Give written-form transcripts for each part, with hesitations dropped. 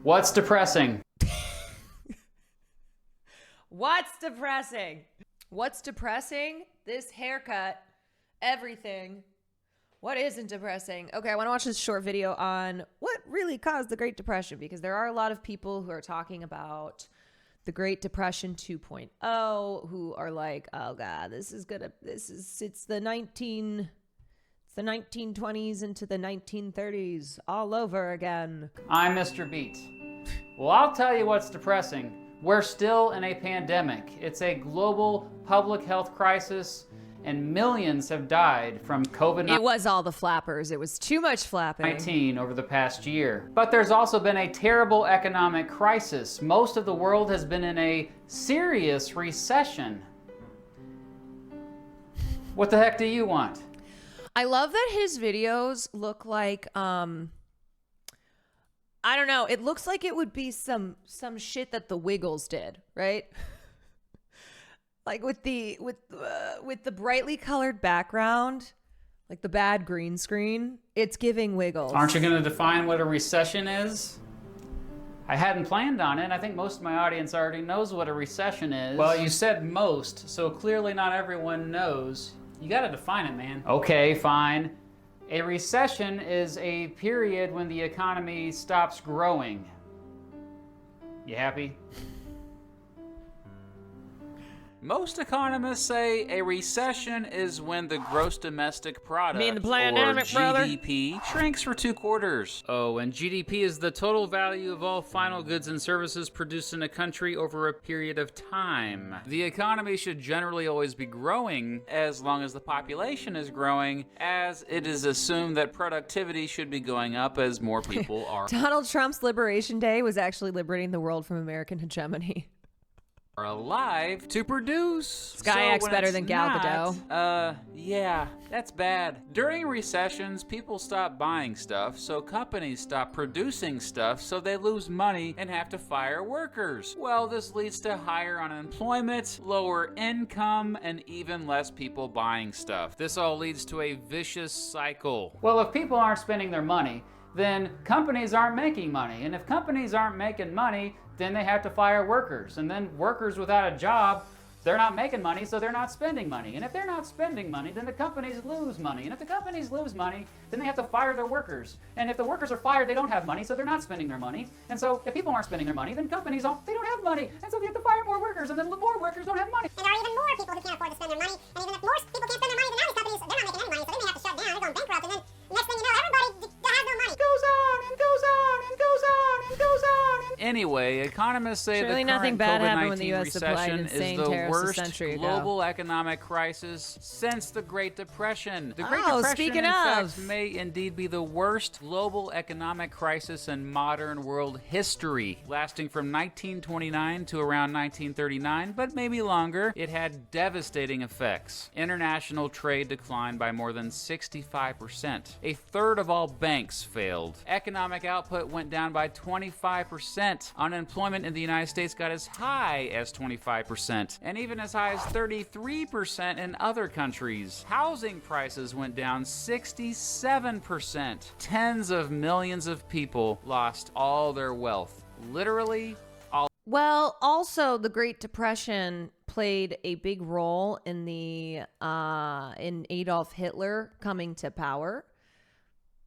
What's depressing? What's depressing? What's depressing? This haircut, everything. What isn't depressing? Okay, I want to watch this short video on what really caused the Great Depression, because there are a lot of people who are talking about the Great Depression 2.0 who are like, oh God, it's the 1920s into the 1930s all over again. I'm Mr. Beat. Well, I'll tell you what's depressing. We're still in a pandemic. It's a global public health crisis, and millions have died from COVID-19. It was all the flappers. It was too much flapping. Over the past year. But there's also been a terrible economic crisis. Most of the world has been in a serious recession. What the heck do you want? I love that his videos look like, I don't know. It looks like it would be some shit that the Wiggles did, right? Like with the brightly colored background, like the bad green screen, it's giving Wiggles. Aren't you going to define what a recession is? I hadn't planned on it. I think most of my audience already knows what a recession is. Well, you said most, so clearly not everyone knows. You got to define it, man. Okay, fine. A recession is a period when the economy stops growing. You happy? Most economists say a recession is when the gross domestic product, the pandemic, or brother. GDP, shrinks for 2 quarters. Oh, and GDP is the total value of all final goods and services produced in a country over a period of time. The economy should generally always be growing as long as the population is growing, as it is assumed that productivity should be going up as more people are Donald Trump's Liberation Day was actually liberating the world from American hegemony. alive to produce. Skyx better than Gal Gadot. Yeah, that's bad. During recessions, people stop buying stuff, so companies stop producing stuff, so they lose money and have to fire workers. Well, this leads to higher unemployment, lower income, and even less people buying stuff. This all leads to a vicious cycle. Well, if people aren't spending their money, then companies aren't making money. And if companies aren't making money, then they have to fire workers. And then workers without a job, they're not making money, so they're not spending money. And if they're not spending money, then the companies lose money. And if the companies lose money, then they have to fire their workers. And if the workers are fired, they don't have money, so they're not spending their money. And so if people aren't spending their money, then companies they don't have money. And so they have to fire more workers, and then more workers don't have money. And there are even more people who can't afford to spend their money. And even if more people can't spend their money, then now these companies, they're not making any money, so they may have to shut down. They're going bankrupt, and then next thing you know, everybody has no money. It goes on and goes on and goes on and goes on. Anyway, economists say Surely the nothing current bad happened when COVID-19 the US supplied recession insane is the tariffs a worst century ago. global economic crisis since the Great Depression. The Great Oh, Depression, speaking in of. fact, may indeed be the worst global economic crisis in modern world history, lasting from 1929 to around 1939, but maybe longer. It had devastating effects. International trade declined by more than 65%. A third of all banks failed. Economic output went down by 25%. Unemployment in the United States got as high as 25%, and even as high as 33% in other countries. Housing prices went down 67%. Tens of millions of people lost all their wealth. Literally all. Well, also the Great Depression played a big role in in Adolf Hitler coming to power.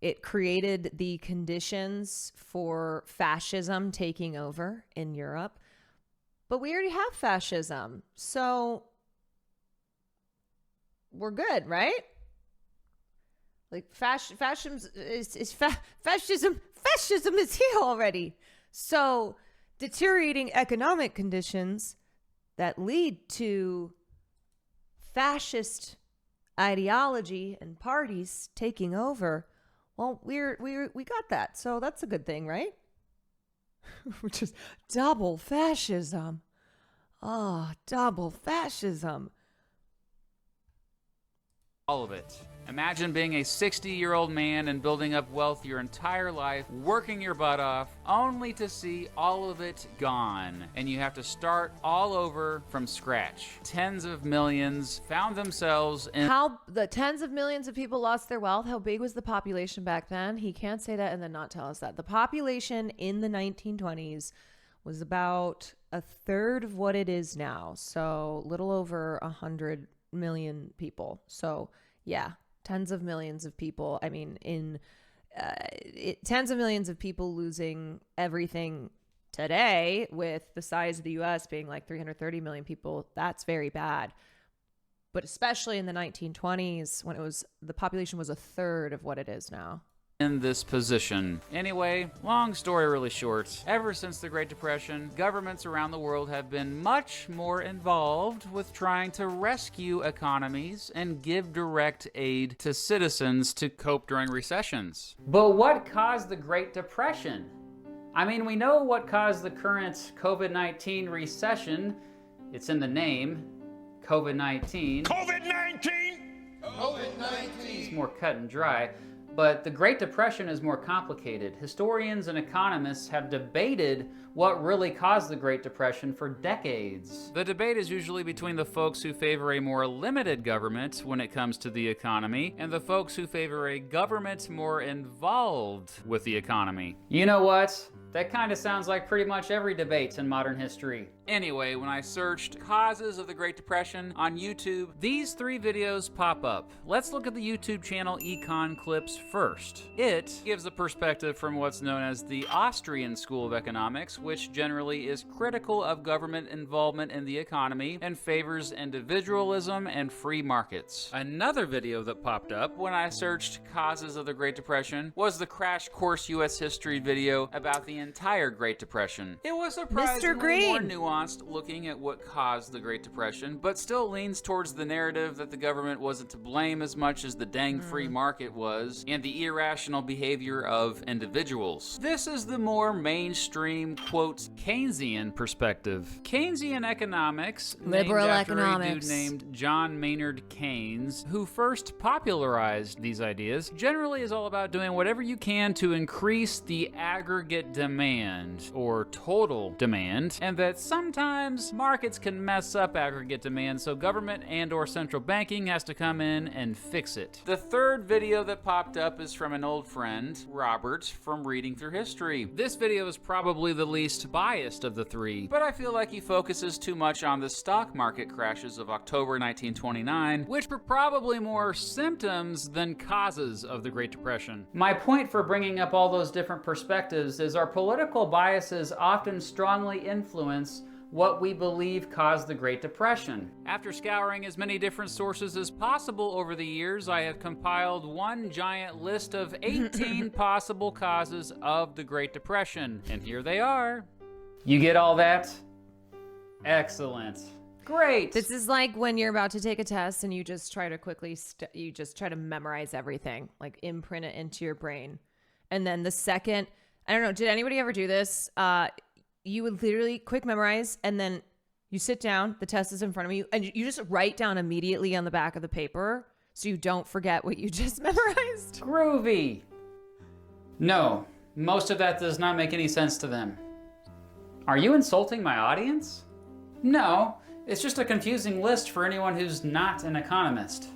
It created the conditions for fascism taking over in Europe. But we already have fascism, so we're good, right? Like fascism is here already. So deteriorating economic conditions that lead to fascist ideology and parties taking over. Well, we got that, so that's a good thing, right? Which is double fascism. Oh, double fascism. All of it. Imagine being a 60-year-old man and building up wealth your entire life, working your butt off, only to see all of it gone. And you have to start all over from scratch. Tens of millions found themselves in... How the tens of millions of people lost their wealth? How big was the population back then? He can't say that and then not tell us that. The population in the 1920s was about a third of what it is now. So little over 100 million people. So yeah, tens of millions of people. I mean, tens of millions of people losing everything today, with the size of the U.S. being like 330 million people. That's very bad. But especially in the 1920s, when the population was a third of what it is now. In this position. Anyway, long story really short, ever since the Great Depression, governments around the world have been much more involved with trying to rescue economies and give direct aid to citizens to cope during recessions. But what caused the Great Depression? I mean, we know what caused the current COVID-19 recession. It's in the name, COVID-19. COVID-19! COVID-19! It's more cut and dry. But the Great Depression is more complicated. Historians and economists have debated what really caused the Great Depression for decades. The debate is usually between the folks who favor a more limited government when it comes to the economy and the folks who favor a government more involved with the economy. You know what? That kind of sounds like pretty much every debate in modern history. Anyway, when I searched causes of the Great Depression on YouTube, these 3 videos pop up. Let's look at the YouTube channel Econ Clips first. It gives a perspective from what's known as the Austrian School of Economics, which generally is critical of government involvement in the economy and favors individualism and free markets. Another video that popped up when I searched causes of the Great Depression was the Crash Course U.S. History video about the entire Great Depression. It was surprisingly more nuanced, looking at what caused the Great Depression, but still leans towards the narrative that the government wasn't to blame as much as the dang free market was, and the irrational behavior of individuals. This is the more mainstream, quote, Keynesian perspective. Keynesian economics, Liberal named after economics. a dude named John Maynard Keynes, who first popularized these ideas, generally is all about doing whatever you can to increase the aggregate demand, or total demand, and that sometimes markets can mess up aggregate demand, so government and or central banking has to come in and fix it. The third video that popped up is from an old friend, Robert, from Reading Through History. This video is probably the least biased of the 3, but I feel like he focuses too much on the stock market crashes of October 1929, which were probably more symptoms than causes of the Great Depression. My point for bringing up all those different perspectives is our political biases often strongly influence what we believe caused the Great Depression. After scouring as many different sources as possible over the years, I have compiled one giant list of 18 possible causes of the Great Depression. And here they are. You get all that? Excellent. Great. This is like when you're about to take a test and you just try to quickly, you just try to memorize everything, like imprint it into your brain. And then the second, I don't know, did anybody ever do this? You would literally quick memorize, and then you sit down, the test is in front of you, and you just write down immediately on the back of the paper so you don't forget what you just memorized. Groovy. No, most of that does not make any sense to them. Are you insulting my audience? No, it's just a confusing list for anyone who's not an economist.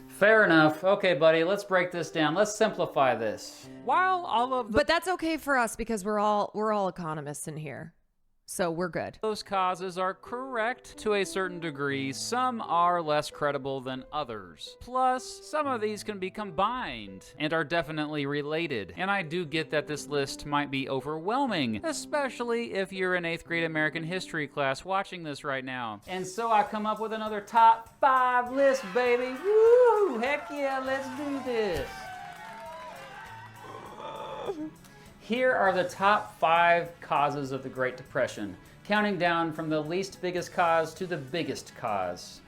Fair enough. Okay, buddy, let's break this down. Let's simplify this. While all of But that's okay for us because we're all economists in here. So we're good. those causes are correct to a certain degree, some are less credible than others. Plus, some of these can be combined and are definitely related. And I do get that this list might be overwhelming, especially if you're an 8th grade American history class watching this right now. And so I come up with another top 5 list, baby. Woo! Heck yeah, let's do this. Here are the top 5 causes of the Great Depression, counting down from the least biggest cause to the biggest cause.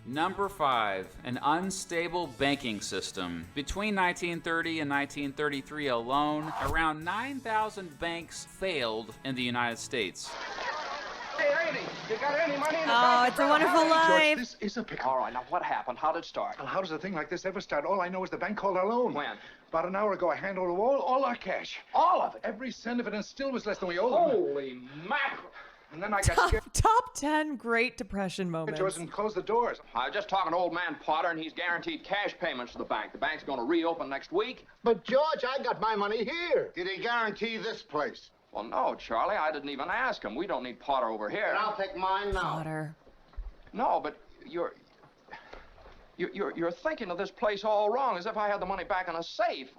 Number 5, an unstable banking system. Between 1930 and 1933 alone, around 9,000 banks failed in the United States. Hey, lady, you got any money in the Oh, bank? It's a Wonderful Life. This is a pickle. All right, now what happened? How did it start? Well, how does a thing like this ever start? All I know is the bank called our loan. When? About an hour ago, I handed over all our cash. All of it? Every cent of it, and still was less than we owed them. Holy mackerel. And then I got scared Top 10 Great Depression moments. to us and closed the doors. I was just talking to old man Potter, and he's guaranteed cash payments to the bank. The bank's going to reopen next week. But, George, I got my money here. Did he guarantee this place? Well, no, Charlie, I didn't even ask him. We don't need Potter over here. And I'll take mine now. Potter. No, but you're thinking of this place all wrong, as if I had the money back in a safe.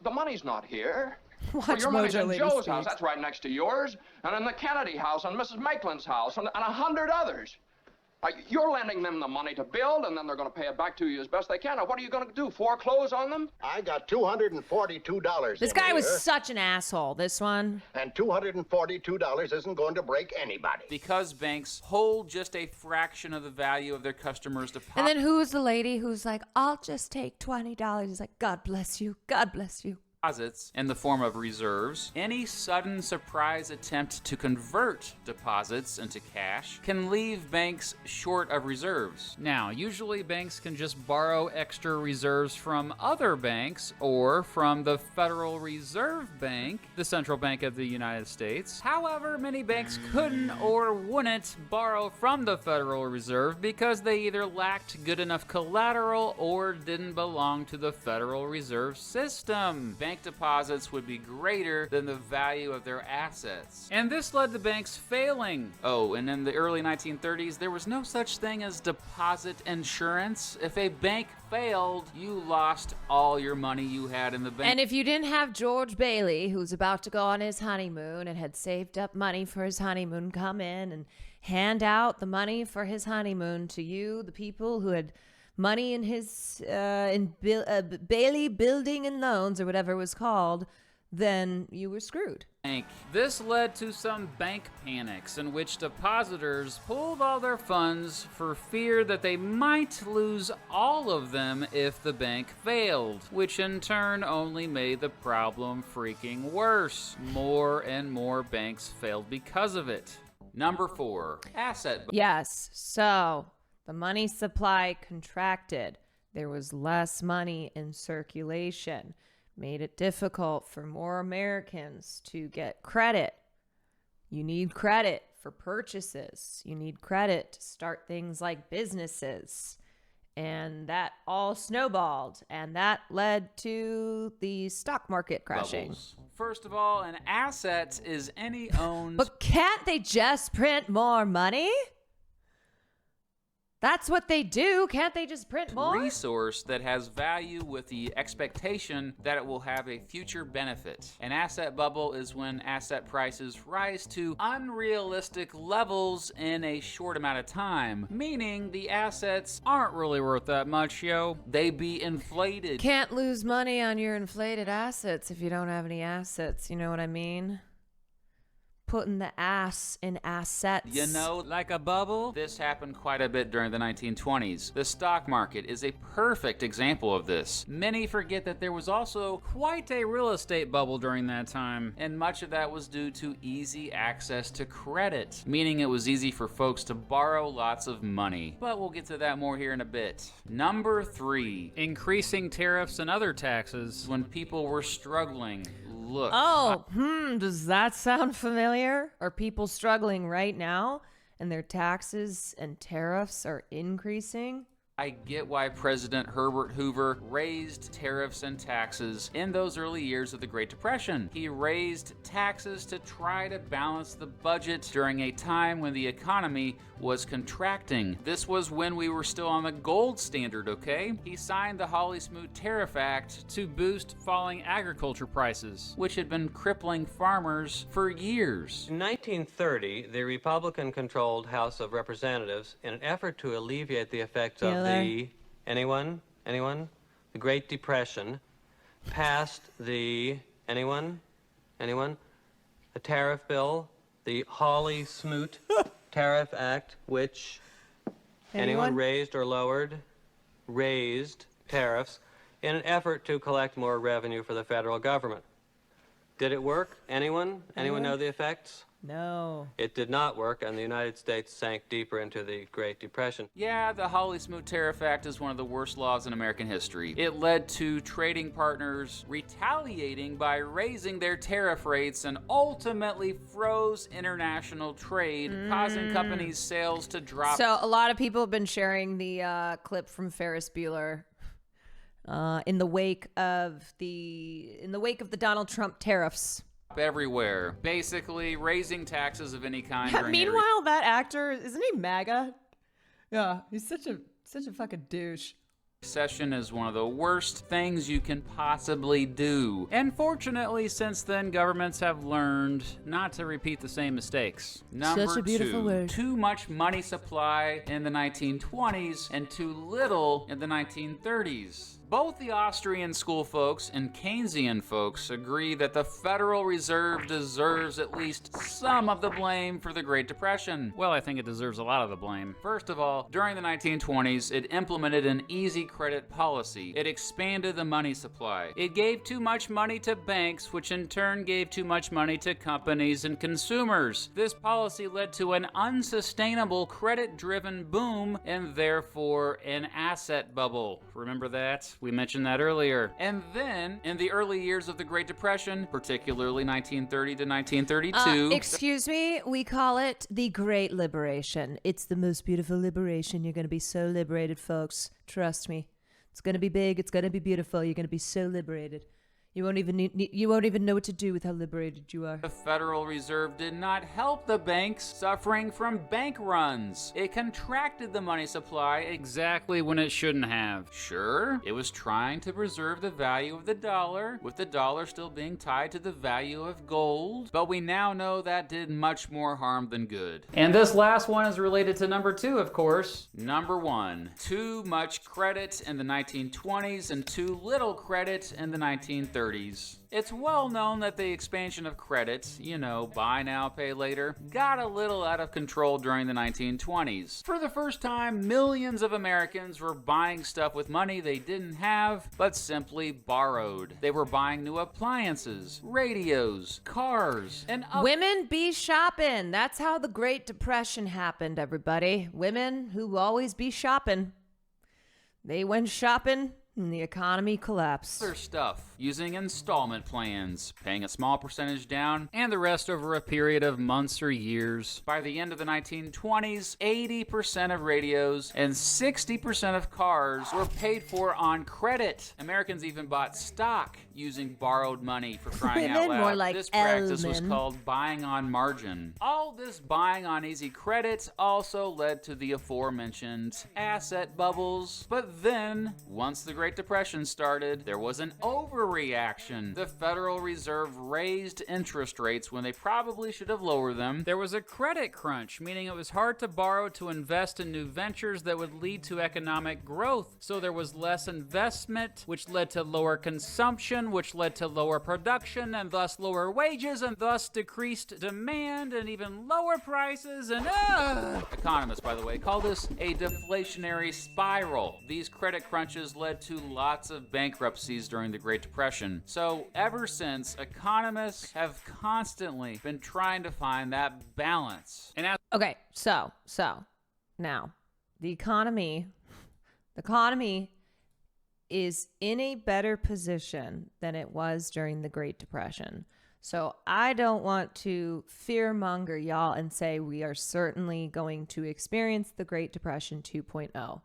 The money's not here. Watch Your money's Mojo in Lady Joe's speak. house. That's right next to yours. And in the Kennedy house, and Mrs. Maitland's house, and 100 others. You're lending them the money to build, and then they're going to pay it back to you as best they can. Now, what are you going to do, foreclose on them? I got $242 This in guy was here, such an asshole, this one. and $242 isn't going to break anybody. Because banks hold just a fraction of the value of their customers' deposits. And then who's the lady who's like, I'll just take $20. He's like, God bless you. God bless you. Deposits in the form of reserves. Any sudden surprise attempt to convert deposits into cash can leave banks short of reserves. Now, usually banks can just borrow extra reserves from other banks or from the Federal Reserve Bank, the central bank of the United States. However, many banks couldn't or wouldn't borrow from the Federal Reserve because they either lacked good enough collateral or didn't belong to the Federal Reserve System. Bank deposits would be greater than the value of their assets. And this led to banks failing. Oh, and in the early 1930s, there was no such thing as deposit insurance. If a bank failed, you lost all your money you had in the bank. And if you didn't have George Bailey, who's about to go on his honeymoon and had saved up money for his honeymoon, come in and hand out the money for his honeymoon to you, the people who had money in his Bailey Building and Loans or whatever it was called, then you were screwed. This led to some bank panics in which depositors pulled all their funds for fear that they might lose all of them if the bank failed, which in turn only made the problem freaking worse. More and more banks failed because of it. Number 4, asset. Yes, so the money supply contracted. There was less money in circulation. Made it difficult for more Americans to get credit. You need credit for purchases. You need credit to start things like businesses. And that all snowballed, and that led to the stock market crashing. Bubbles. First of all, an asset is any owned... But can't they just print more money? That's what they do. Can't they just print more? resource that has value with the expectation that it will have a future benefit. An asset bubble is when asset prices rise to unrealistic levels in a short amount of time, meaning the assets aren't really worth that much, yo. They be inflated. Can't lose money on your inflated assets if you don't have any assets. You know what I mean? Putting the ass in assets. You know, like a bubble? This happened quite a bit during the 1920s. The stock market is a perfect example of this. Many forget that there was also quite a real estate bubble during that time, and much of that was due to easy access to credit, meaning it was easy for folks to borrow lots of money. But we'll get to that more here in a bit. Number 3, increasing tariffs and other taxes when people were struggling. Look. Does that sound familiar? Are people struggling right now and their taxes and tariffs are increasing? I get why President Herbert Hoover raised tariffs and taxes in those early years of the Great Depression. He raised taxes to try to balance the budget during a time when the economy was contracting. This was when we were still on the gold standard, okay? He signed the Hawley-Smoot Tariff Act to boost falling agriculture prices, which had been crippling farmers for years. In 1930, the Republican-controlled House of Representatives, in an effort to alleviate the effects of the Great Depression, passed the a tariff bill, the Hawley-Smoot Tariff Act, which anyone raised or lowered, raised tariffs in an effort to collect more revenue for the federal government. Did it work? Anyone? Anyone know the effects? No. It did not work, and the United States sank deeper into the Great Depression. Yeah, the Hawley-Smoot Tariff Act is one of the worst laws in American history. It led to trading partners retaliating by raising their tariff rates and ultimately froze international trade, causing companies' sales to drop. So a lot of people have been sharing the clip from Ferris Bueller in the wake of the Donald Trump tariffs. Everywhere, basically raising taxes of any kind. during a Meanwhile, that actor, isn't he MAGA? Yeah, he's such a fucking douche. Recession is one of the worst things you can possibly do. And fortunately, since then, governments have learned not to repeat the same mistakes. Number Such a beautiful two, word. too much money supply in the 1920s and too little in the 1930s. Both the Austrian school folks and Keynesian folks agree that the Federal Reserve deserves at least some of the blame for the Great Depression. Well, I think it deserves a lot of the blame. First of all, during the 1920s, it implemented an easy credit policy. It expanded the money supply. It gave too much money to banks, which in turn gave too much money to companies and consumers. This policy led to an unsustainable credit-driven boom and therefore an asset bubble. Remember that? We mentioned that earlier. And then, in the early years of the Great Depression, particularly 1930 to 1932... Excuse me, we call it the Great Liberation. It's the most beautiful liberation. You're going to be so liberated, folks. Trust me. It's going to be big. It's going to be beautiful. You're going to be so liberated. You won't even know what to do with how liberated you are. The Federal Reserve did not help the banks suffering from bank runs. It contracted the money supply exactly when it shouldn't have. Sure, it was trying to preserve the value of the dollar, with the dollar still being tied to the value of gold, but we now know that did much more harm than good. And this last one is related to number two, of course. Number one, too much credit in the 1920s and too little credit in the 1930s. It's well known that the expansion of credit, buy now, pay later, got a little out of control during the 1920s. For the first time, millions of Americans were buying stuff with money they didn't have, but simply borrowed. They were buying new appliances, radios, cars, and Women be shopping. That's how the Great Depression happened, everybody. Women who always be shopping. They went shopping and the economy collapsed. other stuff, using installment plans, paying a small percentage down, and the rest over a period of months or years. By the end of the 1920s, 80% of radios and 60% of cars were paid for on credit. Americans even bought stock using borrowed money, for crying out Women loud. more like This practice was Elman. called buying on margin. All this buying on easy credit also led to the aforementioned asset bubbles. But then, once the Great Depression started, there was an overreaction. The Federal Reserve raised interest rates when they probably should have lowered them. There was a credit crunch, meaning it was hard to borrow to invest in new ventures that would lead to economic growth. So there was less investment, which led to lower consumption, which led to lower production, and thus lower wages, and thus decreased demand, and even lower prices, and economists, by the way, call this a deflationary spiral. These credit crunches led to lots of bankruptcies during the Great Depression. So ever since, economists have constantly been trying to find that balance. And as Okay, so now the economy is in a better position than it was during the Great Depression. So I don't want to fearmonger y'all and say we are certainly going to experience the Great Depression 2.0.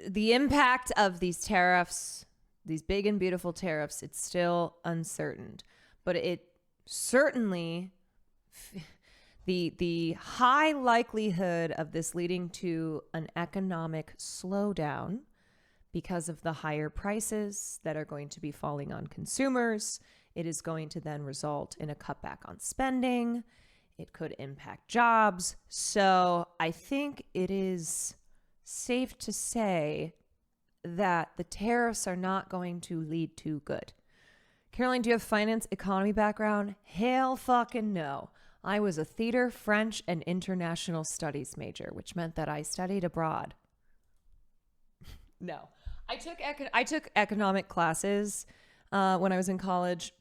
The impact of these tariffs, these big and beautiful tariffs, it's still uncertain. But it certainly, the high likelihood of this leading to an economic slowdown because of the higher prices that are going to be falling on consumers, it is going to then result in a cutback on spending. It could impact jobs. So I think it is safe to say that the tariffs are not going to lead to good. Caroline, do you have finance economy background? Hell fucking no. I was a theater, French, and international studies major, which meant that I studied abroad. No. I took economic classes when I was in college,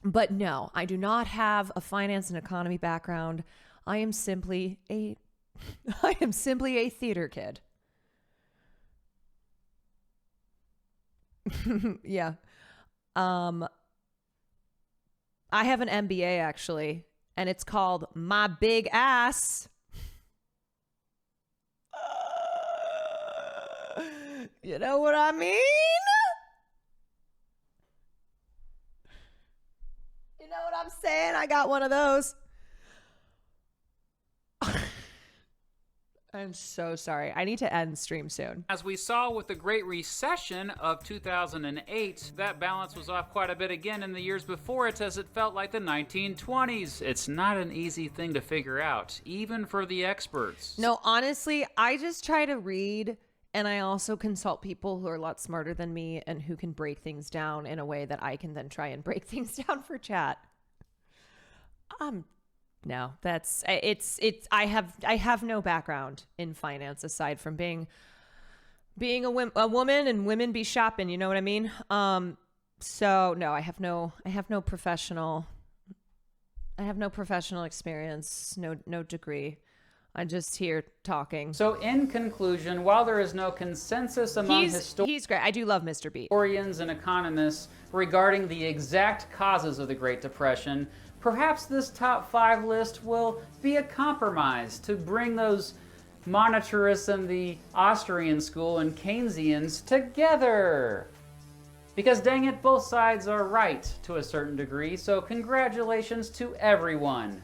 But no, I do not have a finance and economy background. I am simply a theater kid. Yeah. I have an MBA actually, and it's called My Big Ass. You know what I mean? You know what I'm saying? I got one of those. I'm so sorry. I need to end stream soon. As we saw with the Great Recession of 2008, that balance was off quite a bit again in the years before it, as it felt like the 1920s. It's not an easy thing to figure out, even for the experts. No, honestly, I just try to read, and I also consult people who are a lot smarter than me and who can break things down in a way that I can then try and break things down for chat. No, that's it's I have no background in finance aside from being a woman, and women be shopping, you know what I mean? So no, I have no professional experience, no degree. I'm just here talking. So in conclusion, while there is no consensus among He's great. I do love Mr. Beat. historians and economists regarding the exact causes of the Great Depression, perhaps this top 5 list will be a compromise to bring those monetarists and the Austrian school and Keynesians together. Because dang it, both sides are right to a certain degree, so congratulations to everyone.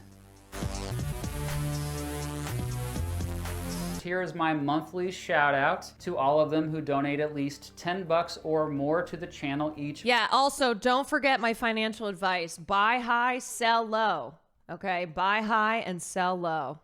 Here is my monthly shout out to all of them who donate at least $10 or more to the channel each. Yeah, also don't forget my financial advice. Buy high, sell low. Okay, buy high and sell low.